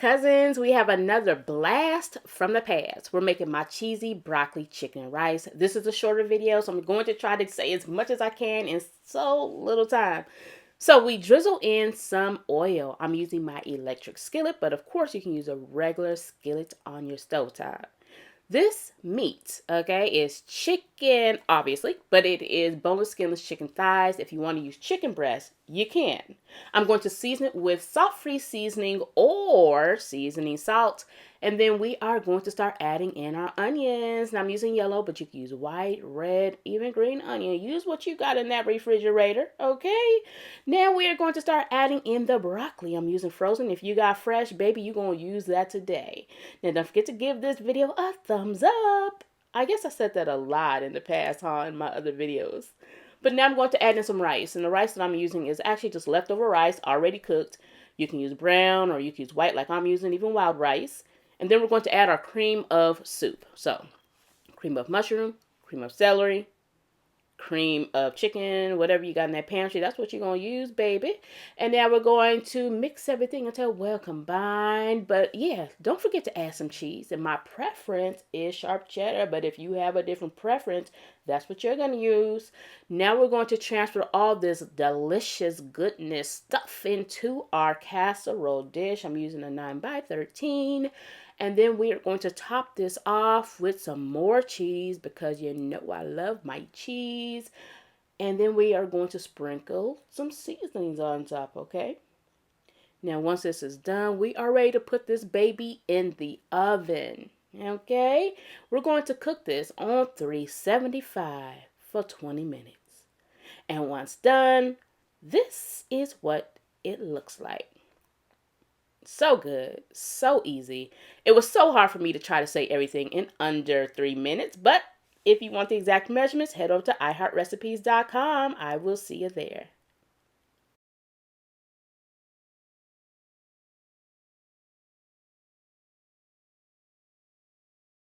cousins, we have another blast from the past. We're making my cheesy broccoli chicken and rice. This is a shorter video, so I'm going to try to say as much as I can in so little time. So we drizzle in some oil. I'm using my electric skillet, but of course you can use a regular skillet on your stovetop. This meat, okay, is chicken, obviously, but it is boneless, skinless chicken thighs. If you want to use chicken breast, you can. I'm going to season it with salt-free seasoning or seasoning salt. And then we are going to start adding in our onions. Now I'm using yellow, but you can use white, red, even green onion. Use what you got in that refrigerator, okay? Now we are going to start adding in the broccoli. I'm using frozen. If you got fresh, baby, you're going to use that today. Now don't forget to give this video a thumbs up. I guess I said that a lot in the past, in my other videos. But now I'm going to add in some rice. And the rice that I'm using is actually just leftover rice, already cooked. You can use brown or you can use white like I'm using, even wild rice. And then we're going to add our cream of soup. So, cream of mushroom, cream of celery, cream of chicken, whatever you got in that pantry, that's what you're going to use, baby. And now we're going to mix everything until well combined. But yeah, don't forget to add some cheese. And my preference is sharp cheddar, but if you have a different preference, that's what you're going to use. Now we're going to transfer all this delicious goodness stuff into our casserole dish. I'm using a 9x13. And then we are going to top this off with some more cheese because you know I love my cheese. And then we are going to sprinkle some seasonings on top, okay? Now, once this is done, we are ready to put this baby in the oven, okay? We're going to cook this on 375 for 20 minutes. And once done, this is what it looks like. So good, so easy. It was so hard for me to try to say everything in under 3 minutes, but if you want the exact measurements, head over to iHeartRecipes.com. I will see you there.